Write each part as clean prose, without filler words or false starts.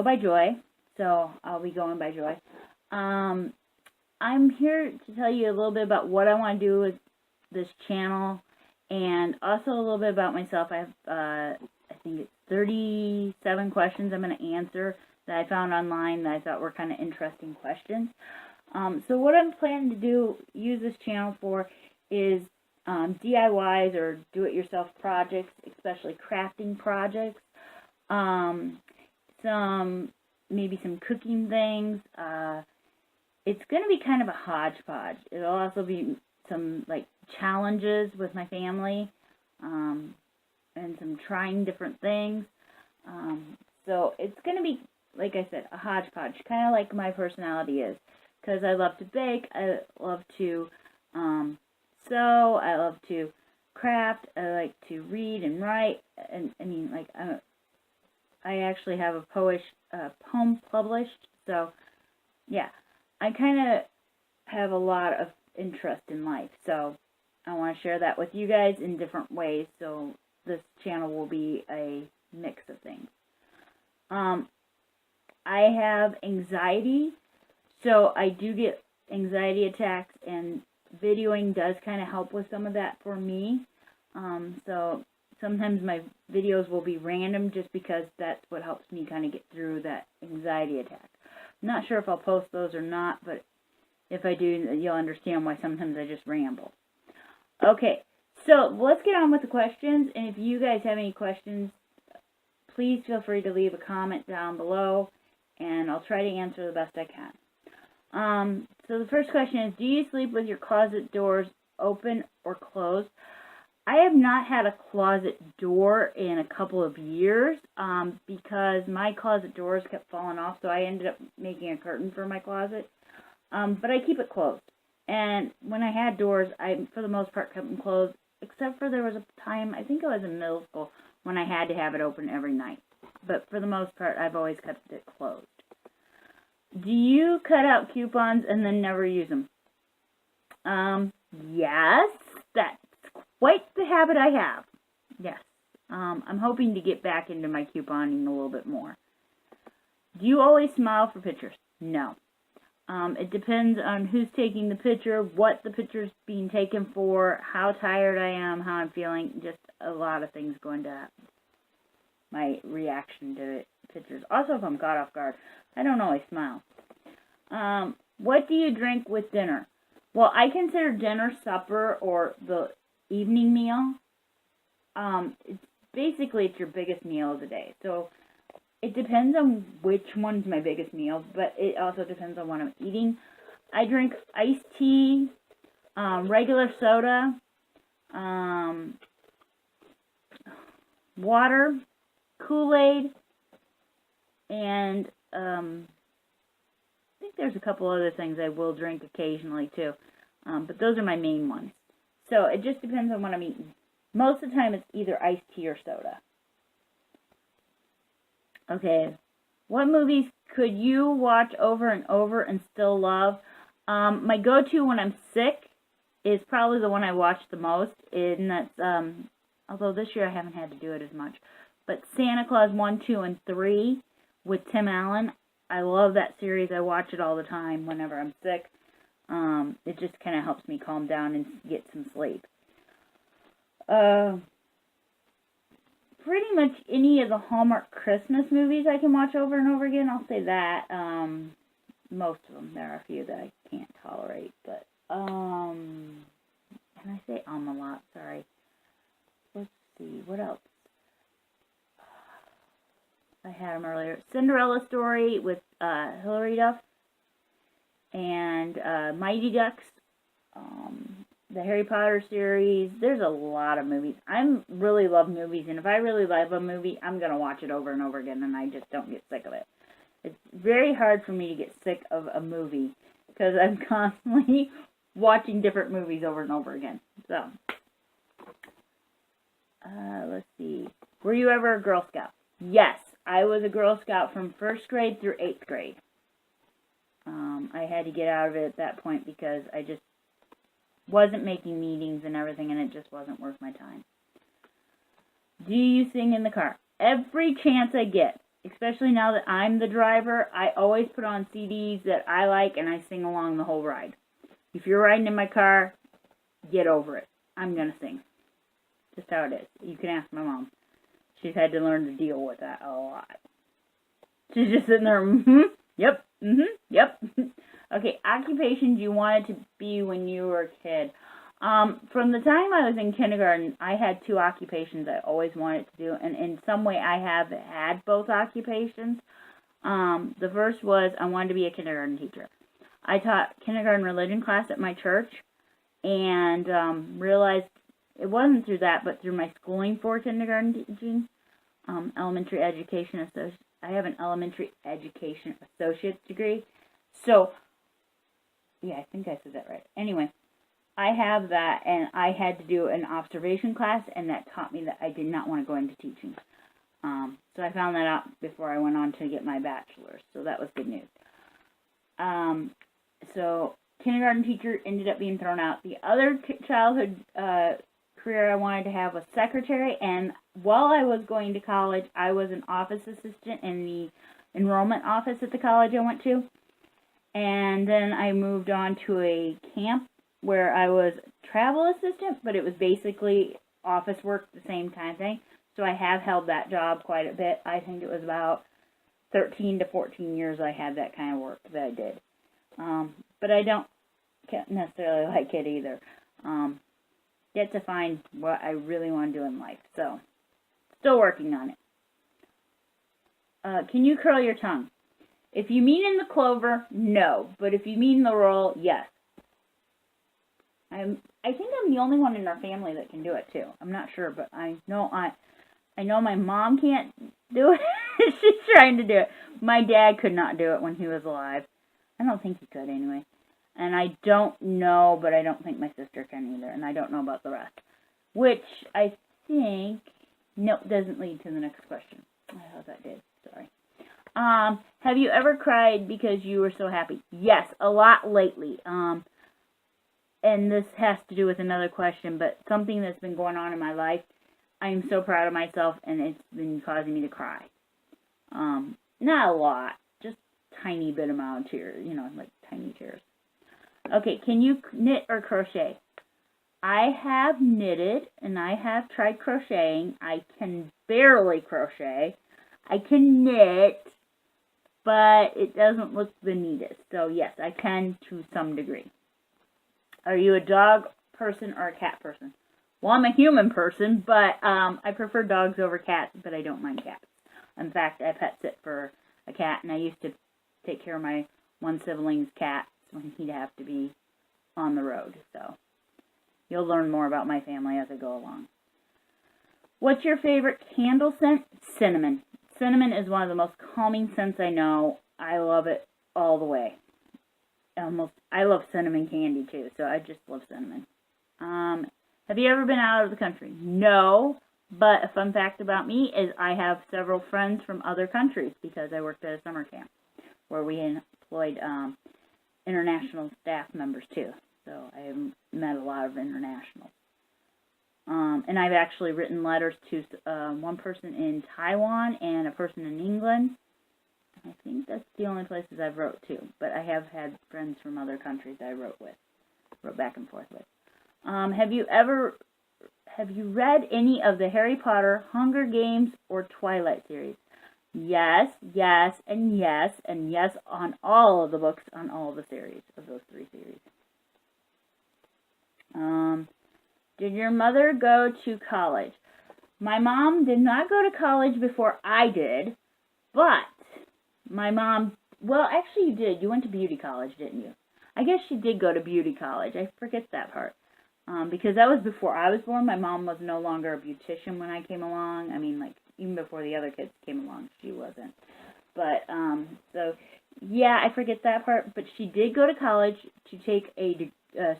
go by Joy, so I'll be going by Joy. I'm here to tell you a little bit about what I want to do with this channel, and also a little bit about myself. I have, I think it's 37 questions I'm going to answer that I found online that I thought were kind of interesting questions. So what I'm planning to use this channel for is DIYs or do-it-yourself projects, especially crafting projects. Maybe some cooking things. It's going to be kind of a hodgepodge. It'll also be some like challenges with my family, and some trying different things. So it's going to be, like I said, a hodgepodge, kind of like my personality is. Because I love to bake, I love to sew, I love to craft, I like to read and write, and I mean, like, I actually have a poem published, so, yeah, I kind of have a lot of interest in life, so I want to share that with you guys in different ways, so this channel will be a mix of things. I have anxiety. So I do get anxiety attacks, and videoing does kind of help with some of that for me. So sometimes my videos will be random just because that's what helps me kind of get through that anxiety attack. I'm not sure if I'll post those or not, but if I do, you'll understand why sometimes I just ramble. Okay, so let's get on with the questions, and if you guys have any questions, please feel free to leave a comment down below, and I'll try to answer the best I can. So the first question is, do you sleep with your closet doors open or closed? I have not had a closet door in a couple of years, because my closet doors kept falling off, so I ended up making a curtain for my closet. But I keep it closed. And when I had doors, I, for the most part, kept them closed, except for there was a time, I think I was in middle school, when I had to have it open every night. But for the most part, I've always kept it closed. Do you cut out coupons and then never use them? Yes, that's quite the habit I have. Yes. I'm hoping to get back into my couponing a little bit more. Do you always smile for pictures? No. It depends on who's taking the picture, what the picture's being taken for, how tired I am, how I'm feeling, just a lot of things go into my reaction to pictures. Also, if I'm caught off guard, I don't always smile. What do you drink with dinner? Well, I consider dinner supper or the evening meal. It's your biggest meal of the day. So it depends on which one's my biggest meal, but it also depends on what I'm eating. I drink iced tea, regular soda, water, Kool-Aid, and I think there's a couple other things I will drink occasionally too, but those are my main ones. So it just depends on what I'm eating. Most of the time it's either iced tea or soda. Okay, what movies could you watch over and over and still love? My go-to when I'm sick is probably the one I watch the most, and that's, although this year I haven't had to do it as much, but Santa Claus 1, 2, and 3 with Tim Allen. I love that series. I watch it all the time whenever I'm sick. It just kind of helps me calm down and get some sleep. Pretty much any of the Hallmark Christmas movies I can watch over and over again. I'll say that. Most of them. There are a few that I can't tolerate, but and I say a lot. Sorry. Let's see. What else? I had them earlier. Cinderella Story with Hilary Duff, and Mighty Ducks, the Harry Potter series. There's a lot of movies. I really love movies, and if I really love a movie, I'm going to watch it over and over again, and I just don't get sick of it. It's very hard for me to get sick of a movie, because I'm constantly watching different movies over and over again. So, let's see. Were you ever a Girl Scout? Yes. I was a Girl Scout from 1st grade through 8th grade. I had to get out of it at that point because I just wasn't making meetings and everything, and it just wasn't worth my time. Do you sing in the car? Every chance I get. especially now that I'm the driver, I always put on CDs that I like and I sing along the whole ride. If you're riding in my car, get over it. I'm going to sing. Just how it is. You can ask my mom. She's had to learn to deal with that a lot. She's just sitting there, yep, yep. Okay, occupations you wanted to be when you were a kid. From the time I was in kindergarten, I had 2 occupations I always wanted to do, and in some way I have had both occupations. The first was I wanted to be a kindergarten teacher. I taught kindergarten religion class at my church, and realized it wasn't through that, but through my schooling for kindergarten teaching, elementary education I have an elementary education associate's degree. So, yeah, I think I said that right. Anyway, I have that, and I had to do an observation class, and that taught me that I did not want to go into teaching. So I found that out before I went on to get my bachelor's, so that was good news. So kindergarten teacher ended up being thrown out. The other childhood career I wanted to have was secretary, and while I was going to college, I was an office assistant in the enrollment office at the college I went to, and then I moved on to a camp where I was travel assistant, but it was basically office work, the same kind of thing. So I have held that job quite a bit. I think it was about 13 to 14 years I had that kind of work that I did. But I don't necessarily like it either. Yet to find what I really want to do in life. So, still working on it. Can you curl your tongue? If you mean in the clover, no. But if you mean the roll, yes. I think I'm the only one in our family that can do it too. I'm not sure, but I know my mom can't do it. She's trying to do it. My dad could not do it when he was alive. I don't think he could anyway. And I don't know, but I don't think my sister can either. And I don't know about the rest. Which I think, no, doesn't lead to the next question. I thought that did. Sorry. Have you ever cried because you were so happy? Yes, a lot lately. And this has to do with another question, but something that's been going on in my life. I'm so proud of myself, and it's been causing me to cry. Not a lot, just tiny bit amount of tears, like tiny tears. Okay, can you knit or crochet? I have knitted, and I have tried crocheting. I can barely crochet. I can knit, but it doesn't look the neatest. So, yes, I can to some degree. Are you a dog person or a cat person? Well, I'm a human person, but I prefer dogs over cats, but I don't mind cats. In fact, I pet sit for a cat, and I used to take care of my one sibling's cat when he'd have to be on the road. So you'll learn more about my family as I go along. What's your favorite candle scent? Cinnamon. Cinnamon is one of the most calming scents I know. I love it all the way. I love cinnamon candy too, so I just love cinnamon. Have you ever been out of the country? No, but a fun fact about me is I have several friends from other countries because I worked at a summer camp where we employed international staff members too. So I have met a lot of internationals. And I've actually written letters to one person in Taiwan and a person in England. I think that's the only places I've wrote to. But I have had friends from other countries I wrote back and forth with. Have you read any of the Harry Potter, Hunger Games, or Twilight series? Yes, yes, and yes, and yes on all of the books, on all of the series, of those 3 series. Did your mother go to college? My mom did not go to college before I did, but my mom, well, actually you did. You went to beauty college, didn't you? I guess she did go to beauty college. I forget that part. Because that was before I was born. My mom was no longer a beautician when I came along. I mean, like, even before the other kids came along, she wasn't. But, so, yeah, I forget that part. But she did go to college to take a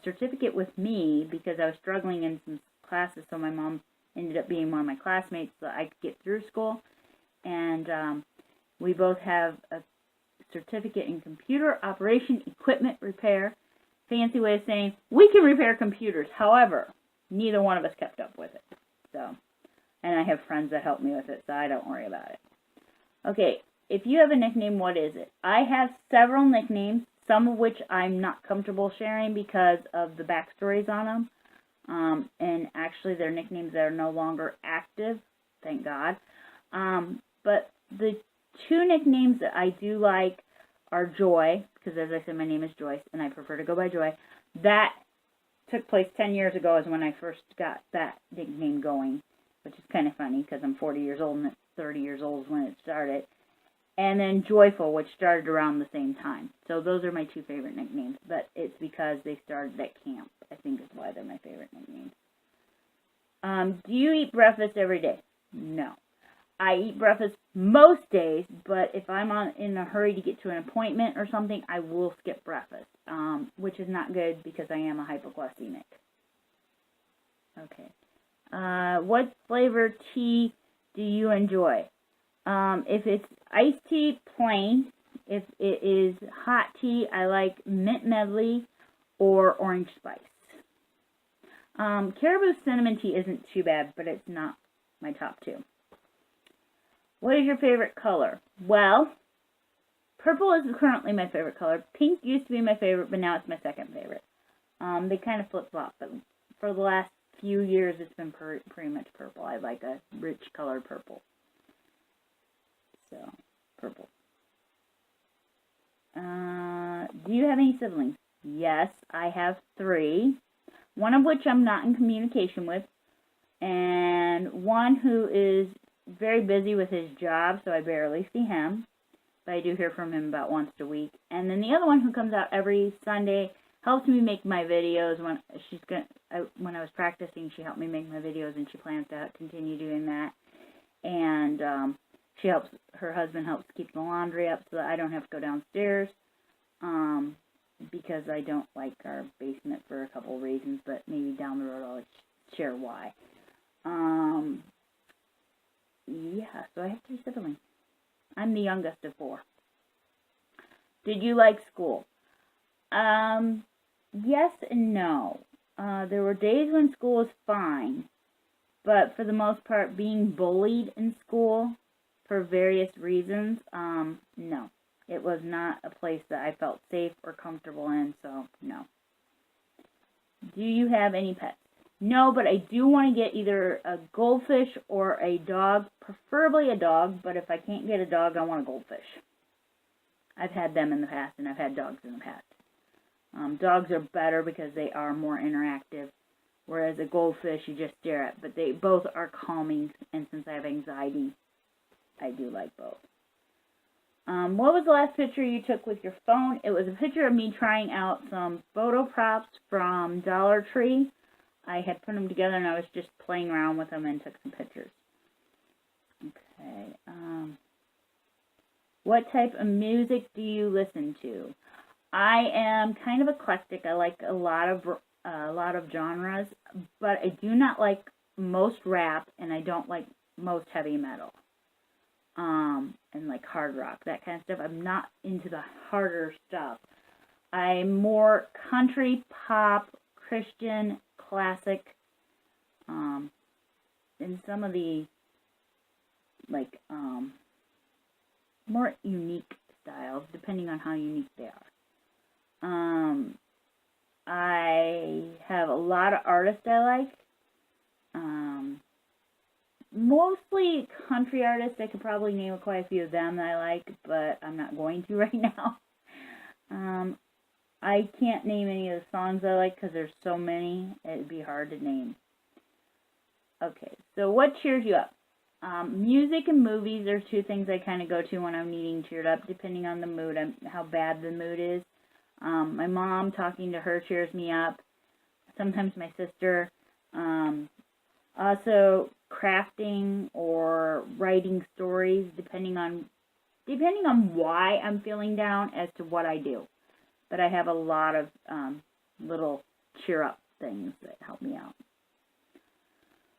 certificate with me because I was struggling in some classes. So my mom ended up being one of my classmates so I could get through school. And we both have a certificate in computer operation, equipment repair. Fancy way of saying we can repair computers. However, neither one of us kept up with it. So, and I have friends that help me with it, so I don't worry about it. Okay, if you have a nickname, what is it? I have several nicknames, some of which I'm not comfortable sharing because of the backstories on them. And actually, they're nicknames that are no longer active, thank God. But the two nicknames that I do like are Joy, because as I said, my name is Joyce, and I prefer to go by Joy. That took place 10 years ago is when I first got that nickname going, which is kind of funny because I'm 40 years old and 30 years old is when it started. And then Joyful, which started around the same time. So those are my two favorite nicknames, but it's because they started at camp. I think is why they're my favorite nicknames. Do you eat breakfast every day? No. I eat breakfast most days, but if I'm in a hurry to get to an appointment or something, I will skip breakfast, which is not good because I am a hypoglycemic. Okay. What flavor tea do you enjoy? If it's iced tea, plain. If it is hot tea, I like mint medley or orange spice. Caribou cinnamon tea isn't too bad, but it's not my top two. What is your favorite color? Well, purple is currently my favorite color. Pink used to be my favorite, but now it's my second favorite. They kind of flip-flop, but for the last few years, it's been pretty much purple. I like a rich colored purple. So, purple. Do you have any siblings? Yes, I have 3. One of which I'm not in communication with, and one who is very busy with his job, so I barely see him, but I do hear from him about once a week. And then the other one who comes out every Sunday helps me make my videos. When I was practicing, she helped me make my videos, and she plans to continue doing that. And her husband helps keep the laundry up so that I don't have to go downstairs, because I don't like our basement for a couple of reasons, but maybe down the road I'll share why. Yeah, so I have 3 siblings. I'm the youngest of 4. Did you like school? Yes and no. There were days when school was fine, but for the most part, being bullied in school for various reasons, no. It was not a place that I felt safe or comfortable in, so no. Do you have any pets? No, but I do want to get either a goldfish or a dog, preferably a dog, but if I can't get a dog, I want a goldfish. I've had them in the past, and I've had dogs in the past. Dogs are better because they are more interactive, whereas a goldfish you just stare at, but they both are calming, and since I have anxiety, I do like both. What was the last picture you took with your phone? It was a picture of me trying out some photo props from Dollar Tree. I had put them together and I was just playing around with them and took some pictures. Okay. What type of music do you listen to? I am kind of eclectic. I like a lot of genres, but I do not like most rap, and I don't like most heavy metal. And like hard rock, that kind of stuff. I'm not into the harder stuff. I'm more country, pop, Christian, classic, and some of the like more unique styles, depending on how unique they are. I have a lot of artists I like. Mostly country artists. I could probably name quite a few of them that I like, but I'm not going to right now. I can't name any of the songs I like because there's so many. It'd be hard to name. Okay, so what cheers you up? Music and movies are 2 things I kind of go to when I'm needing cheered up, depending on the mood, how bad the mood is. My mom, talking to her cheers me up. Sometimes my sister. Also, crafting or writing stories, depending on why I'm feeling down as to what I do. But I have a lot of little cheer up things that help me out.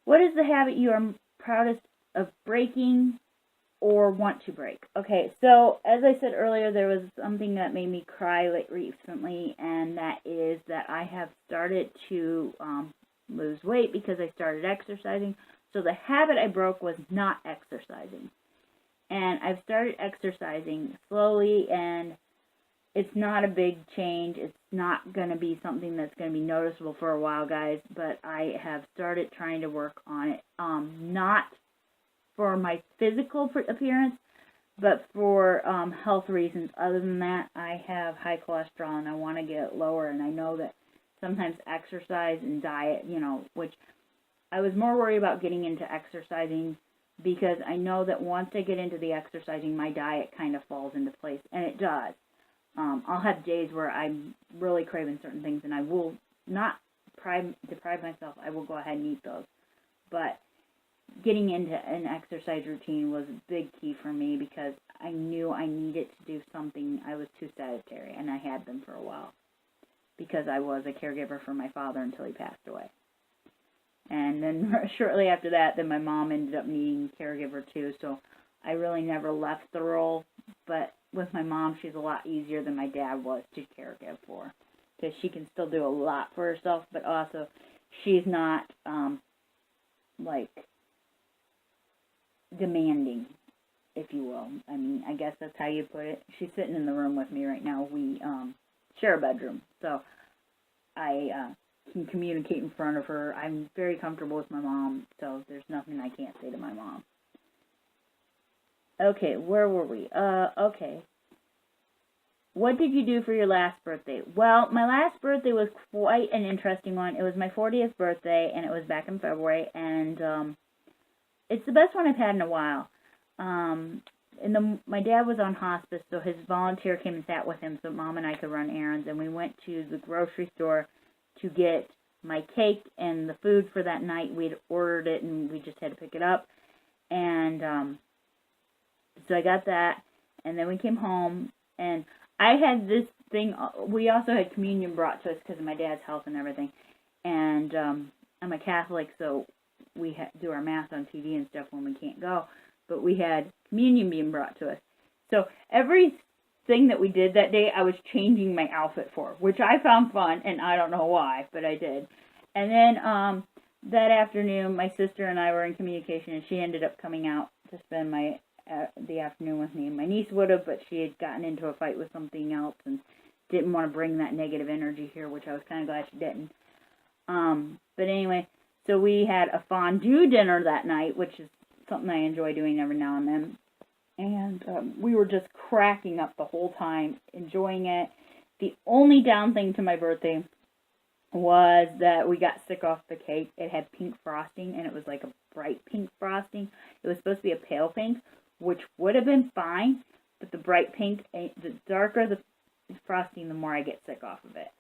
What is the habit you are proudest of breaking or want to break? Okay, so as I said earlier, there was something that made me cry recently, and that is that I have started to lose weight because I started exercising. So the habit I broke was not exercising. And I've started exercising slowly, and it's not a big change. It's not going to be something that's going to be noticeable for a while, guys, but I have started trying to work on it. Not for my physical appearance, but for health reasons. Other than that, I have high cholesterol, and I want to get it lower, and I know that sometimes exercise and diet, which I was more worried about getting into exercising, because I know that once I get into the exercising, my diet kind of falls into place, and it does. I'll have days where I'm really craving certain things, and I will not deprive myself. I will go ahead and eat those. But getting into an exercise routine was a big key for me, because I knew I needed to do something. I was too sedentary, and I had been for a while, because I was a caregiver for my father until he passed away. And then shortly after that, then my mom ended up needing a caregiver too, so I really never left the role. But with my mom, she's a lot easier than my dad was to caregive for, because she can still do a lot for herself, but also she's not, demanding, if you will. I mean, I guess that's how you put it. She's sitting in the room with me right now. We share a bedroom, so I can communicate in front of her. I'm very comfortable with my mom, so there's nothing I can't say to my mom. Okay, where were we? Okay. What did you do for your last birthday? Well, my last birthday was quite an interesting one. It was my 40th birthday, and it was back in February, and it's the best one I've had in a while. My dad was on hospice, so his volunteer came and sat with him so Mom and I could run errands, and we went to the grocery store to get my cake and the food for that night. We'd ordered it, and we just had to pick it up. And so I got that, and then we came home, and I had this thing. We also had communion brought to us because of my dad's health and everything. And I'm a Catholic, so we do our Mass on TV and stuff when we can't go. But we had communion being brought to us. So everything that we did that day, I was changing my outfit for, which I found fun, and I don't know why, but I did. And then that afternoon, my sister and I were in communication, and she ended up coming out to spend the afternoon with me. My niece would have, but she had gotten into a fight with something else and didn't want to bring that negative energy here, which I was kind of glad she didn't. But anyway, so we had a fondue dinner that night, which is something I enjoy doing every now and then. And we were just cracking up the whole time, enjoying it. The only down thing to my birthday was that we got sick off the cake. It had pink frosting, and it was like a bright pink frosting. It was supposed to be a pale pink, which would have been fine, but the bright pink, the darker the frosting, the more I get sick off of it.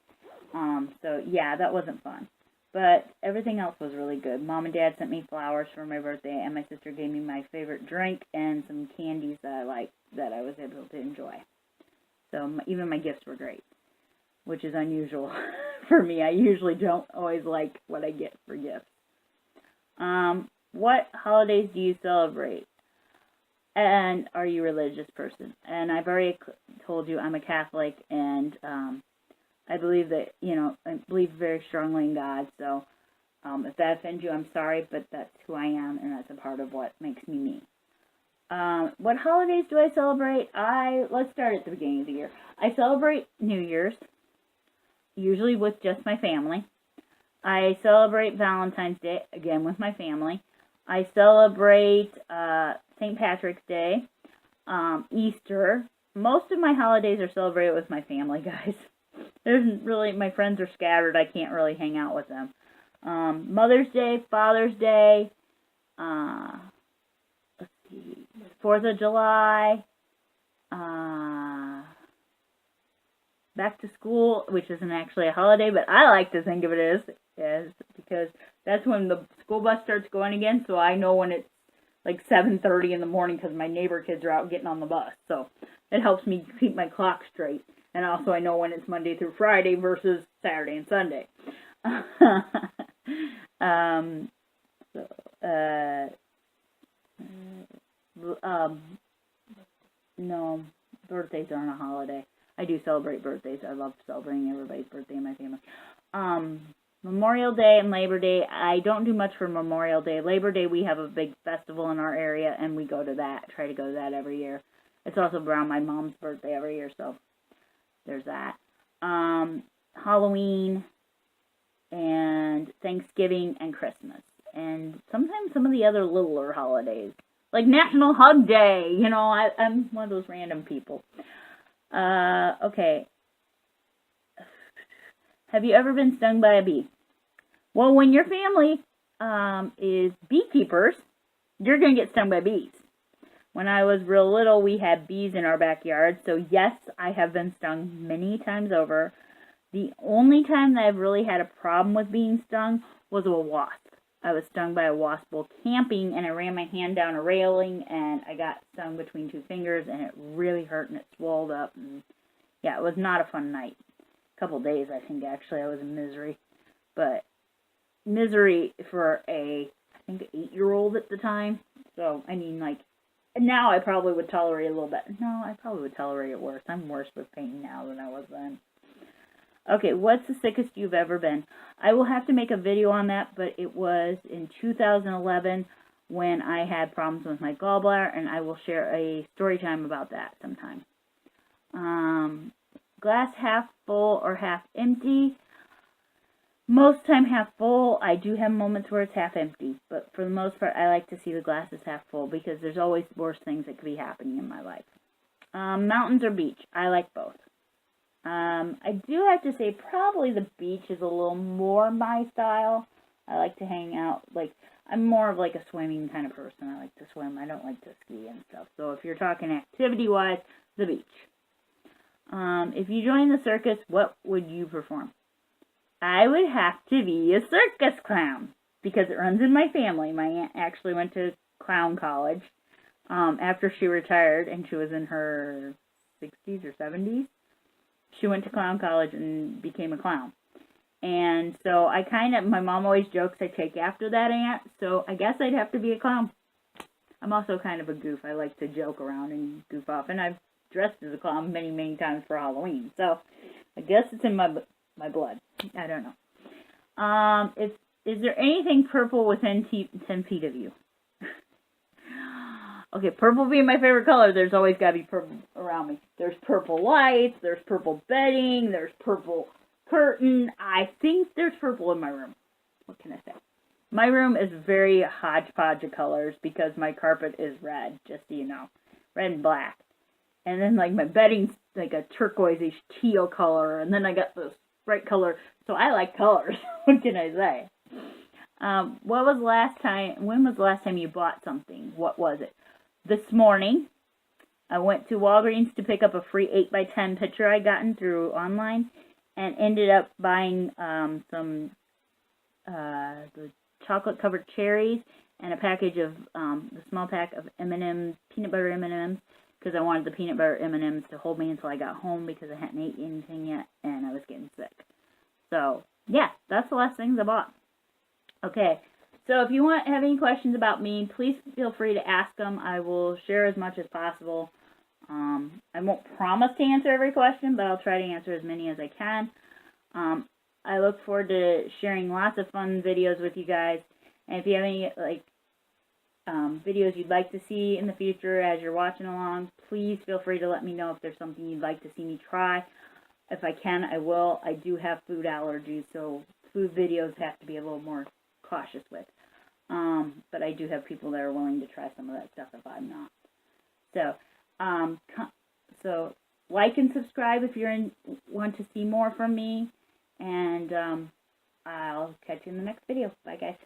So yeah, that wasn't fun. But everything else was really good. Mom and Dad sent me flowers for my birthday, and my sister gave me my favorite drink and some candies that I liked that I was able to enjoy. So even my gifts were great, which is unusual for me. I usually don't always like what I get for gifts. What holidays do you celebrate? And are you a religious person? And I've already told you I'm a Catholic, and I believe that, I believe very strongly in God. So if that offends you, I'm sorry, but that's who I am, and that's a part of what makes me me. What holidays do I celebrate? Let's start at the beginning of the year. I celebrate New Year's, usually with just my family. I celebrate Valentine's Day, again with my family. I celebrate St. Patrick's Day, Easter. Most of my holidays are celebrated with my family, guys. My friends are scattered. I can't really hang out with them. Mother's Day, Father's Day, let's see, 4th of July, back to school, which isn't actually a holiday, but I like to think of it as because that's when the school bus starts going again, so I know when it's like 7:30 in the morning because my neighbor kids are out getting on the bus. So it helps me keep my clock straight. And also I know when it's Monday through Friday versus Saturday and Sunday. No, birthdays aren't a holiday. I do celebrate birthdays. I love celebrating everybody's birthday in my family. Memorial Day and Labor Day, I don't do much for Memorial Day. Labor Day, we have a big festival in our area, and we go to that, try to go to that every year. It's also around my mom's birthday every year, so there's that. Halloween and Thanksgiving and Christmas. And sometimes some of the other littler holidays, like National Hug Day. You know, I'm one of those random people. Okay. Have you ever been stung by a bee? Well, when your family is beekeepers, you're going to get stung by bees. When I was real little, we had bees in our backyard. So, yes, I have been stung many times over. The only time that I've really had a problem with being stung was a wasp. I was stung by a wasp while camping, and I ran my hand down a railing, and I got stung between 2 fingers, and it really hurt, and it swelled up. And yeah, it was not a fun night. A couple days, I think, actually. I was in misery. But misery for I think, 8-year-old at the time. So, I mean, like, now I probably would tolerate it a little bit. No, I probably would tolerate it worse. I'm worse with pain now than I was then. Okay, what's the sickest you've ever been? I will have to make a video on that, but it was in 2011 when I had problems with my gallbladder, and I will share a story time about that sometime. Glass half full or half empty? Most time half full. I do have moments where it's half empty, but for the most part, I like to see the glass is half full because there's always worse things that could be happening in my life. Mountains or beach? I like both. I do have to say probably the beach is a little more my style. I like to hang out, like, I'm more of like a swimming kind of person. I like to swim. I don't like to ski and stuff. So if you're talking activity-wise, the beach. If you join the circus, what would you perform? I would have to be a circus clown because it runs in my family. My aunt actually went to clown college after she retired, and she was in her 60s or 70s. She went to clown college and became a clown. And so my mom always jokes I take after that aunt, so I guess I'd have to be a clown. I'm also kind of a goof. I like to joke around and goof off, and I've dressed as a clown many, many times for Halloween. So I guess it's in my blood. I don't know. Is there anything purple within 10 feet of you? Okay, purple being my favorite color, there's always got to be purple around me. There's purple lights, there's purple bedding, there's purple curtain. I think there's purple in my room. What can I say? My room is very hodgepodge of colors because my carpet is red, just so you know. Red and black. And then, like, my bedding's like a turquoise-ish teal color, and then I got this bright color. So I like colors. What can I say? When was the last time you bought something? What was it? This morning, I went to Walgreens to pick up a free 8x10 picture I gotten through online, and ended up buying the chocolate-covered cherries and a package of the small pack of M&M's, peanut butter M&M's, because I wanted the peanut butter M&M's to hold me until I got home because I hadn't ate anything yet and I was getting sick. So, yeah, that's the last things I bought. Okay. So if you have any questions about me, please feel free to ask them. I will share as much as possible. I won't promise to answer every question, but I'll try to answer as many as I can. I look forward to sharing lots of fun videos with you guys. And if you have any videos you'd like to see in the future as you're watching along, please feel free to let me know if there's something you'd like to see me try. If I can, I will. I do have food allergies, so food videos have to be a little more cautious with. But I do have people that are willing to try some of that stuff if I'm not. So like and subscribe if you want to see more from me, and I'll catch you in the next video. Bye, guys.